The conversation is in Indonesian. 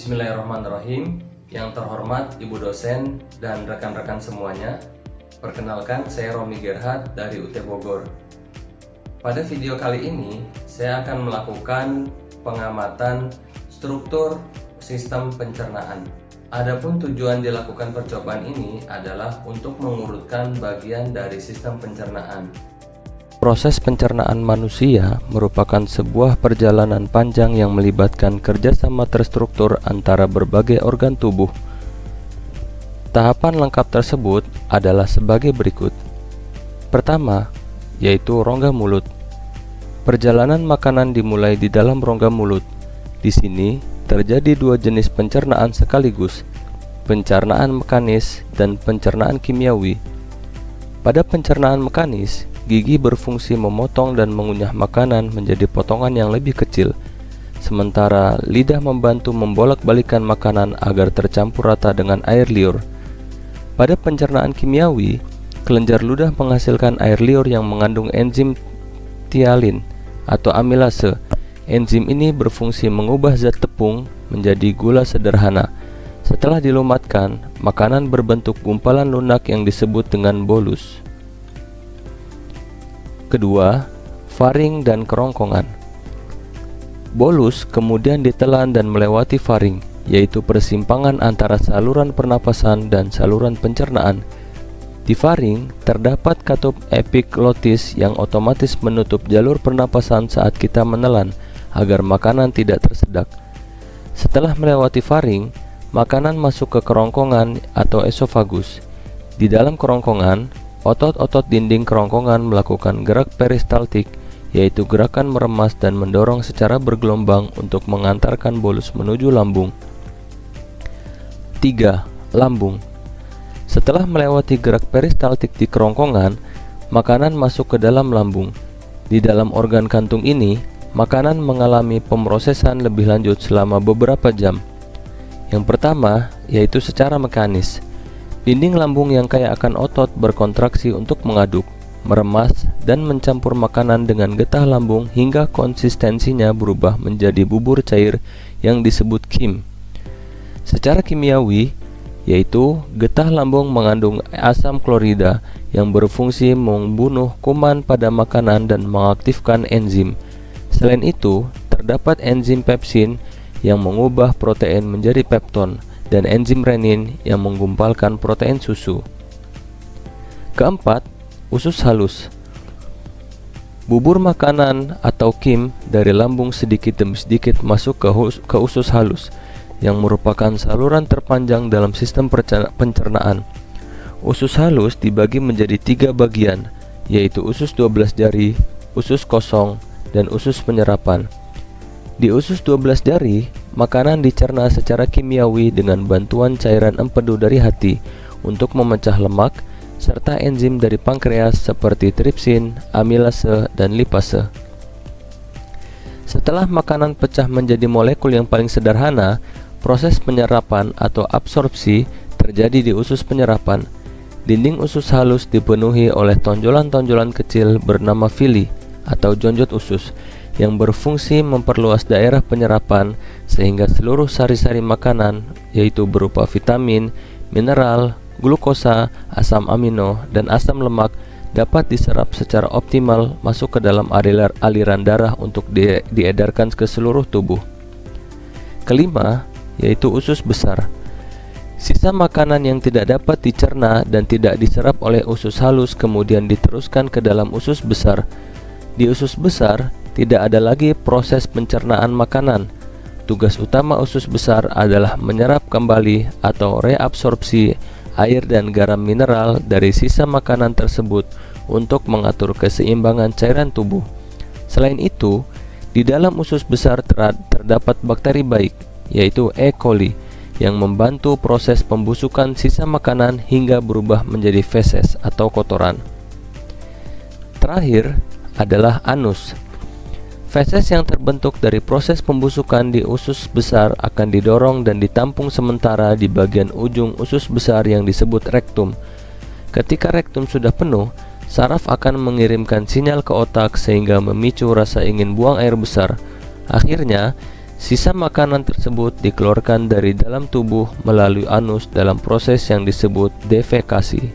Bismillahirrahmanirrahim. Yang terhormat Ibu dosen dan rekan-rekan semuanya, perkenalkan saya Romi Gerhard dari UT Bogor. Pada video kali ini saya akan melakukan pengamatan struktur sistem pencernaan. Adapun tujuan dilakukan percobaan ini adalah untuk mengurutkan bagian dari sistem pencernaan. Proses pencernaan manusia merupakan sebuah perjalanan panjang yang melibatkan kerjasama terstruktur antara berbagai organ tubuh. Tahapan lengkap tersebut adalah sebagai berikut. Pertama, yaitu rongga mulut. Perjalanan makanan dimulai di dalam rongga mulut. Di sini terjadi dua jenis pencernaan sekaligus, pencernaan mekanis dan pencernaan kimiawi. Pada pencernaan mekanis, gigi berfungsi memotong dan mengunyah makanan menjadi potongan yang lebih kecil, sementara lidah membantu membolak-balikan makanan agar tercampur rata dengan air liur. Pada pencernaan kimiawi, kelenjar ludah menghasilkan air liur yang mengandung enzim tialin atau amilase. Enzim ini berfungsi mengubah zat tepung menjadi gula sederhana. Setelah dilumatkan, makanan berbentuk gumpalan lunak yang disebut dengan bolus. Kedua, faring dan kerongkongan. Bolus kemudian ditelan dan melewati faring, yaitu persimpangan antara saluran pernapasan dan saluran pencernaan. Di faring terdapat katup epiglotis yang otomatis menutup jalur pernapasan saat kita menelan agar makanan tidak tersedak. Setelah melewati faring, makanan masuk ke kerongkongan atau esofagus. Di dalam kerongkongan, otot-otot dinding kerongkongan melakukan gerak peristaltik, yaitu gerakan meremas dan mendorong secara bergelombang untuk mengantarkan bolus menuju lambung. 3. Lambung. Setelah melewati gerak peristaltik di kerongkongan, makanan masuk ke dalam lambung. Di dalam organ kantung ini, makanan mengalami pemrosesan lebih lanjut selama beberapa jam. Yang pertama, yaitu secara mekanis. Dinding lambung yang kaya akan otot berkontraksi untuk mengaduk, meremas, dan mencampur makanan dengan getah lambung hingga konsistensinya berubah menjadi bubur cair yang disebut kim. Secara kimiawi, yaitu getah lambung mengandung asam klorida yang berfungsi membunuh kuman pada makanan dan mengaktifkan enzim. Selain itu, terdapat enzim pepsin yang mengubah protein menjadi pepton dan enzim renin yang menggumpalkan protein susu. Keempat, usus halus. Bubur makanan atau kim dari lambung sedikit demi sedikit masuk ke usus halus, yang merupakan saluran terpanjang dalam sistem pencernaan. Usus halus dibagi menjadi 3 bagian, yaitu usus 12 jari, usus kosong, dan usus penyerapan. Di usus 12 jari, makanan dicerna secara kimiawi dengan bantuan cairan empedu dari hati untuk memecah lemak, serta enzim dari pankreas seperti tripsin, amilase, dan lipase. Setelah makanan pecah menjadi molekul yang paling sederhana, proses penyerapan atau absorpsi terjadi di usus penyerapan. Dinding usus halus dipenuhi oleh tonjolan-tonjolan kecil bernama villi atau jonjot usus, yang berfungsi memperluas daerah penyerapan sehingga seluruh sari-sari makanan, yaitu berupa vitamin, mineral, glukosa, asam amino, dan asam lemak, dapat diserap secara optimal masuk ke dalam aliran darah untuk diedarkan ke seluruh tubuh. Kelima, yaitu usus besar. Sisa makanan yang tidak dapat dicerna dan tidak diserap oleh usus halus kemudian diteruskan ke dalam usus besar. Di usus besar tidak ada lagi proses pencernaan makanan. Tugas utama usus besar adalah menyerap kembali atau reabsorpsi air dan garam mineral dari sisa makanan tersebut untuk mengatur keseimbangan cairan tubuh. Selain itu, di dalam usus besar terdapat bakteri baik, yaitu E. coli, yang membantu proses pembusukan sisa makanan hingga berubah menjadi feses atau kotoran. Terakhir adalah anus. Feses yang terbentuk dari proses pembusukan di usus besar akan didorong dan ditampung sementara di bagian ujung usus besar yang disebut rektum. Ketika rektum sudah penuh, saraf akan mengirimkan sinyal ke otak sehingga memicu rasa ingin buang air besar. Akhirnya, Sisa makanan tersebut dikeluarkan dari dalam tubuh melalui anus dalam proses yang disebut defekasi.